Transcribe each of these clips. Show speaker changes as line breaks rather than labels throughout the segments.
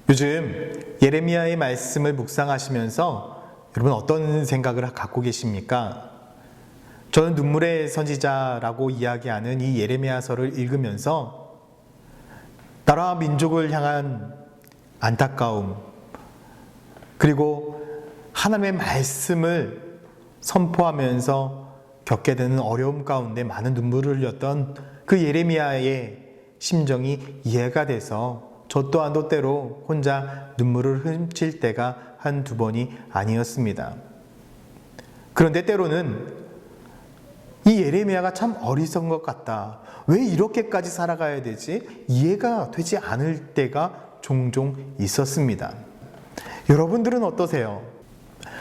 요즘 예레미야의 말씀을 묵상하시면서 여러분 어떤 생각을 갖고 계십니까? 저는 눈물의 선지자라고 이야기하는 이 예레미야서를 읽으면서 나라와 민족을 향한 안타까움, 그리고 하나님의 말씀을 선포하면서 겪게 되는 어려움 가운데 많은 눈물을 흘렸던 그 예레미야의 심정이 이해가 돼서 저 또한도 때로 혼자 눈물을 훔칠 때가 한두 번이 아니었습니다. 그런데 때로는 이 예레미야가 참 어리석은 것 같다. 왜 이렇게까지 살아가야 되지? 이해가 되지 않을 때가 종종 있었습니다. 여러분들은 어떠세요?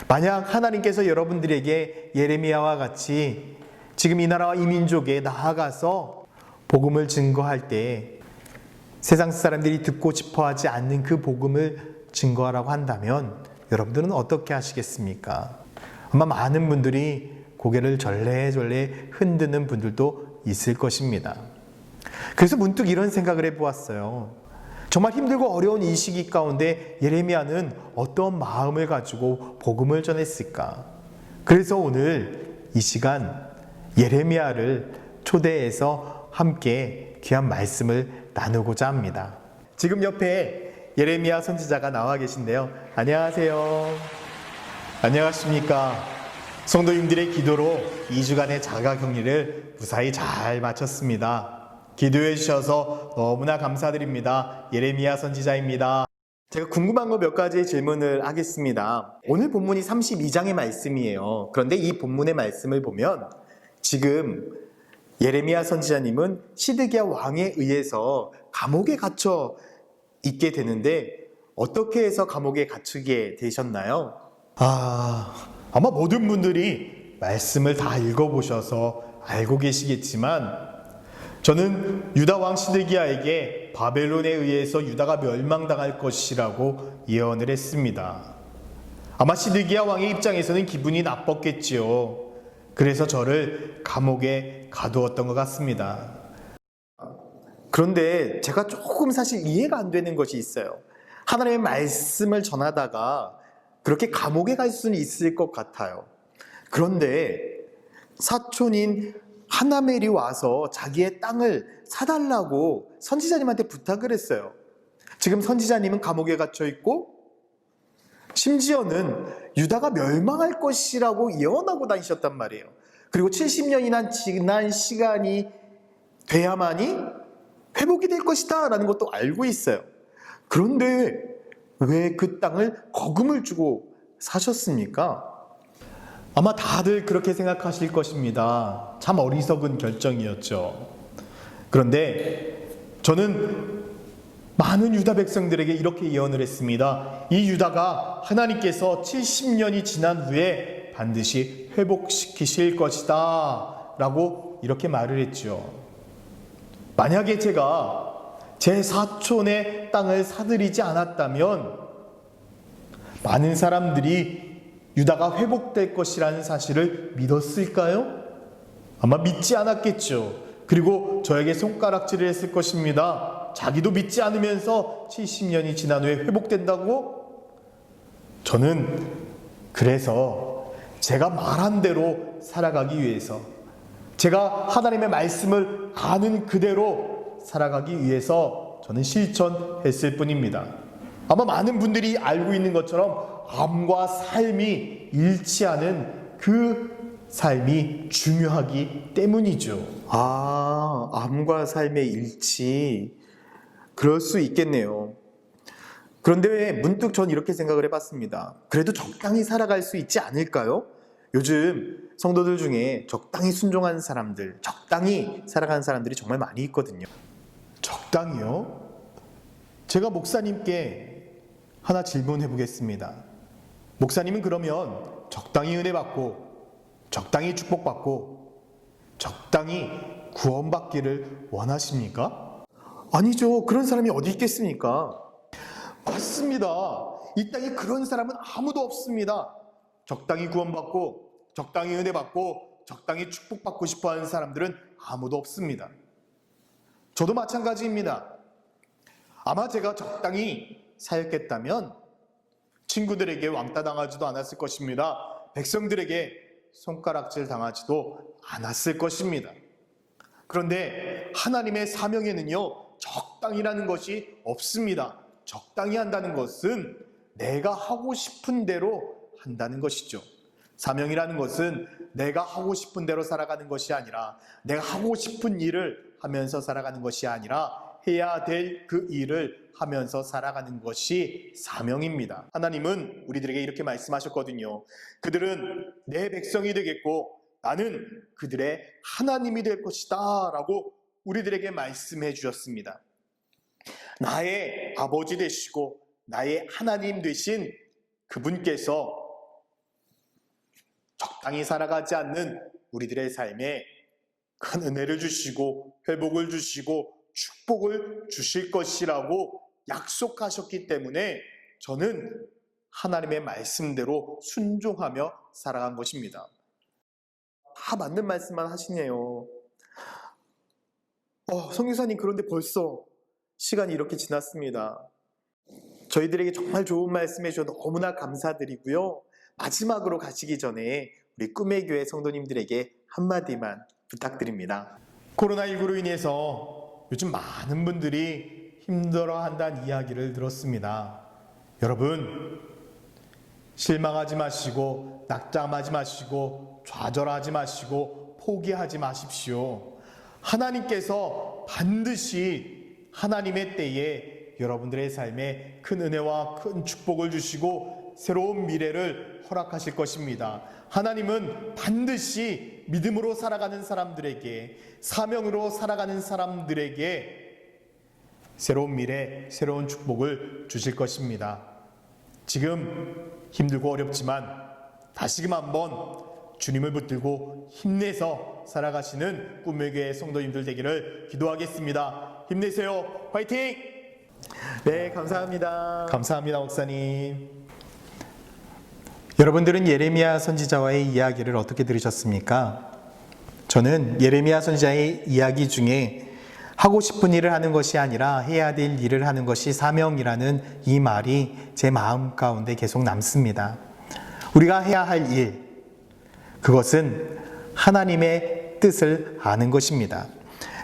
만약 하나님께서 여러분들에게 예레미야와 같이 지금 이 나라와 이 민족에 나아가서 복음을 증거할 때 세상 사람들이 듣고 싶어 하지 않는 그 복음을 증거하라고 한다면 여러분들은 어떻게 하시겠습니까? 아마 많은 분들이 고개를 절레절레 흔드는 분들도 있을 것입니다. 그래서 문득 이런 생각을 해보았어요. 정말 힘들고 어려운 이 시기 가운데 예레미야는 어떤 마음을 가지고 복음을 전했을까? 그래서 오늘 이 시간 예레미야를 초대해서 함께 귀한 말씀을 나누고자 합니다. 지금 옆에 예레미야 선지자가 나와 계신데요. 안녕하세요. 안녕하십니까? 성도님들의 기도로 2주간의 자가격리를 무사히 잘 마쳤습니다. 기도해 주셔서 너무나 감사드립니다. 예레미야 선지자입니다. 제가 궁금한 거 몇 가지 질문을 하겠습니다. 오늘 본문이 32장의 말씀이에요. 그런데 이 본문의 말씀을 보면 지금 예레미야 선지자님은 시드기야 왕에 의해서 감옥에 갇혀 있게 되는데 어떻게 해서 감옥에 갇히게 되셨나요? 아마 모든 분들이 말씀을 다 읽어보셔서 알고 계시겠지만 저는 유다 왕 시드기야에게 바벨론에 의해서 유다가 멸망당할 것이라고 예언을 했습니다. 아마 시드기야 왕의 입장에서는 기분이 나빴겠지요. 그래서 저를 감옥에 가두었던 것 같습니다. 그런데 제가 조금 사실 이해가 안 되는 것이 있어요. 하나님의 말씀을 전하다가 그렇게 감옥에 갈 수는 있을 것 같아요. 그런데 사촌인 하나멜이 와서 자기의 땅을 사달라고 선지자님한테 부탁을 했어요. 지금 선지자님은 감옥에 갇혀 있고 심지어는 유다가 멸망할 것이라고 예언하고 다니셨단 말이에요. 그리고 70년이나 지난 시간이 돼야만이 회복이 될 것이다 라는 것도 알고 있어요. 그런데 왜 그 땅을 거금을 주고 사셨습니까? 아마 다들 그렇게 생각하실 것입니다. 참 어리석은 결정이었죠. 그런데 저는 많은 유다 백성들에게 이렇게 예언을 했습니다. 이 유다가 하나님께서 70년이 지난 후에 반드시 회복시키실 것이다 라고 이렇게 말을 했죠. 만약에 제가 제 사촌의 땅을 사들이지 않았다면 많은 사람들이 유다가 회복될 것이라는 사실을 믿었을까요? 아마 믿지 않았겠죠. 그리고 저에게 손가락질을 했을 것입니다. 자기도 믿지 않으면서 70년이 지난 후에 회복된다고? 저는 그래서 제가 말한 대로 살아가기 위해서, 제가 하나님의 말씀을 아는 그대로 살아가기 위해서 저는 실천했을 뿐입니다. 아마 많은 분들이 알고 있는 것처럼 암과 삶이 일치하는 그 삶이 중요하기 때문이죠. 암과 삶의 일치. 그럴 수 있겠네요. 그런데 왜 문득 전 이렇게 생각을 해봤습니다. 그래도 적당히 살아갈 수 있지 않을까요? 요즘 성도들 중에 적당히 순종하는 사람들, 적당히 살아가는 사람들이 정말 많이 있거든요. 적당히요? 제가 목사님께 하나 질문해 보겠습니다. 목사님은 그러면 적당히 은혜 받고, 적당히 축복받고, 적당히 구원받기를 원하십니까? 아니죠. 그런 사람이 어디 있겠습니까? 맞습니다. 이 땅에 그런 사람은 아무도 없습니다. 적당히 구원받고, 적당히 은혜 받고, 적당히 축복받고 싶어 하는 사람들은 아무도 없습니다. 저도 마찬가지입니다. 아마 제가 적당히 사역했다면 친구들에게 왕따 당하지도 않았을 것입니다. 백성들에게 손가락질 당하지도 않았을 것입니다. 그런데 하나님의 사명에는요, 적당이라는 것이 없습니다. 적당히 한다는 것은 내가 하고 싶은 대로 한다는 것이죠. 사명이라는 것은 내가 하고 싶은 대로 살아가는 것이 아니라, 내가 하고 싶은 일을 하면서 살아가는 것이 아니라 해야 될 그 일을 하면서 살아가는 것이 사명입니다. 하나님은 우리들에게 이렇게 말씀하셨거든요. 그들은 내 백성이 되겠고 나는 그들의 하나님이 될 것이다 라고 우리들에게 말씀해 주셨습니다. 나의 아버지 되시고 나의 하나님 되신 그분께서 적당히 살아가지 않는 우리들의 삶에 큰 은혜를 주시고 회복을 주시고 축복을 주실 것이라고 약속하셨기 때문에 저는 하나님의 말씀대로 순종하며 살아간 것입니다. 다 맞는 말씀만 하시네요. 성교사님, 그런데 벌써 시간이 이렇게 지났습니다. 저희들에게 정말 좋은 말씀 해주셔서 너무나 감사드리고요. 마지막으로 가시기 전에 우리 꿈의 교회 성도님들에게 한마디만 부탁드립니다. 코로나19로 인해서 요즘 많은 분들이 힘들어한다는 이야기를 들었습니다. 여러분, 실망하지 마시고 낙담하지 마시고 좌절하지 마시고 포기하지 마십시오. 하나님께서 반드시 하나님의 때에 여러분들의 삶에 큰 은혜와 큰 축복을 주시고 새로운 미래를 허락하실 것입니다. 하나님은 반드시 믿음으로 살아가는 사람들에게, 사명으로 살아가는 사람들에게 새로운 미래, 새로운 축복을 주실 것입니다. 지금 힘들고 어렵지만 다시금 한번 주님을 붙들고 힘내서 살아가시는 꿈의 교회 성도님들 되기를 기도하겠습니다. 힘내세요. 화이팅! 네, 감사합니다. 감사합니다, 목사님. 여러분들은 예레미야 선지자와의 이야기를 어떻게 들으셨습니까? 저는 예레미야 선지자의 이야기 중에 하고 싶은 일을 하는 것이 아니라 해야 될 일을 하는 것이 사명이라는 이 말이 제 마음 가운데 계속 남습니다. 우리가 해야 할 일, 그것은 하나님의 뜻을 아는 것입니다.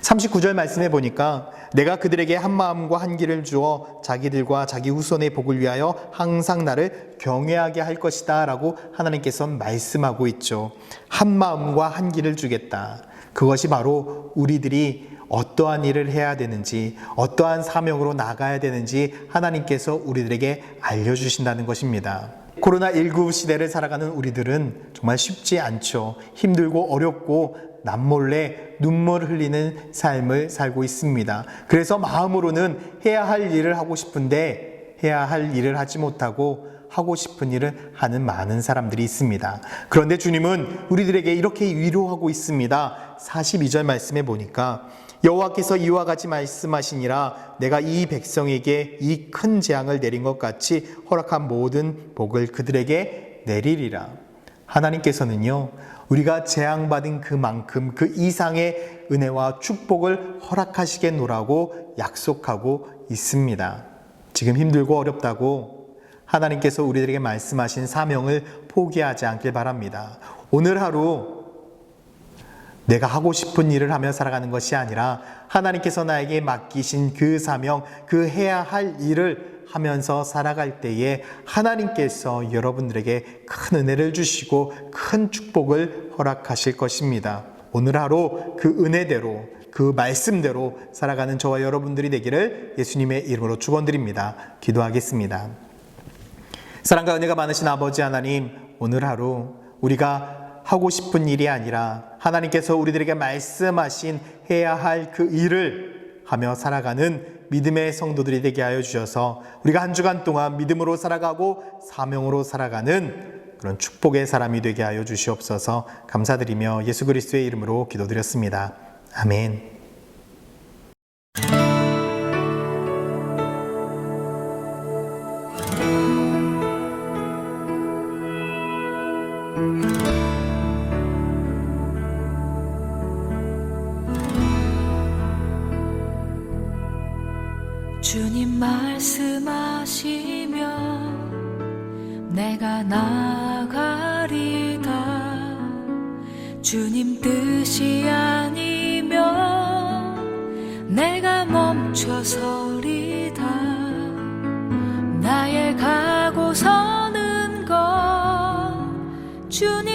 39절 말씀해 보니까 내가 그들에게 한 마음과 한 길을 주어 자기들과 자기 후손의 복을 위하여 항상 나를 경외하게 할 것이다 라고 하나님께서 말씀하고 있죠. 한 마음과 한 길을 주겠다. 그것이 바로 우리들이 어떠한 일을 해야 되는지, 어떠한 사명으로 나가야 되는지 하나님께서 우리들에게 알려주신다는 것입니다. 코로나19 시대를 살아가는 우리들은 정말 쉽지 않죠. 힘들고 어렵고 남몰래 눈물 흘리는 삶을 살고 있습니다. 그래서 마음으로는 해야 할 일을 하고 싶은데 해야 할 일을 하지 못하고 하고 싶은 일을 하는 많은 사람들이 있습니다. 그런데 주님은 우리들에게 이렇게 위로하고 있습니다. 42절 말씀에 보니까 여호와께서 이와 같이 말씀하시니라 내가 이 백성에게 이 큰 재앙을 내린 것 같이 허락한 모든 복을 그들에게 내리리라. 하나님께서는요, 우리가 재앙받은 그만큼 그 이상의 은혜와 축복을 허락하시겠노라고 약속하고 있습니다. 지금 힘들고 어렵다고 하나님께서 우리들에게 말씀하신 사명을 포기하지 않길 바랍니다. 오늘 하루 내가 하고 싶은 일을 하며 살아가는 것이 아니라 하나님께서 나에게 맡기신 그 사명, 그 해야 할 일을 하면서 살아갈 때에 하나님께서 여러분들에게 큰 은혜를 주시고 큰 축복을 허락하실 것입니다. 오늘 하루 그 은혜대로, 그 말씀대로 살아가는 저와 여러분들이 되기를 예수님의 이름으로 축원드립니다. 기도하겠습니다. 사랑과 은혜가 많으신 아버지 하나님, 오늘 하루 우리가 하고 싶은 일이 아니라 하나님께서 우리들에게 말씀하신 해야 할 그 일을 하며 살아가는 믿음의 성도들이 되게 하여 주셔서 우리가 한 주간 동안 믿음으로 살아가고 사명으로 살아가는 그런 축복의 사람이 되게 하여 주시옵소서. 감사드리며 예수 그리스도의 이름으로 기도드렸습니다. 아멘.
주님 말 말씀하시면 내가 나가리다. 주님 뜻이 아니면 내가 멈춰서리다. 나의 가고 서는 것 주님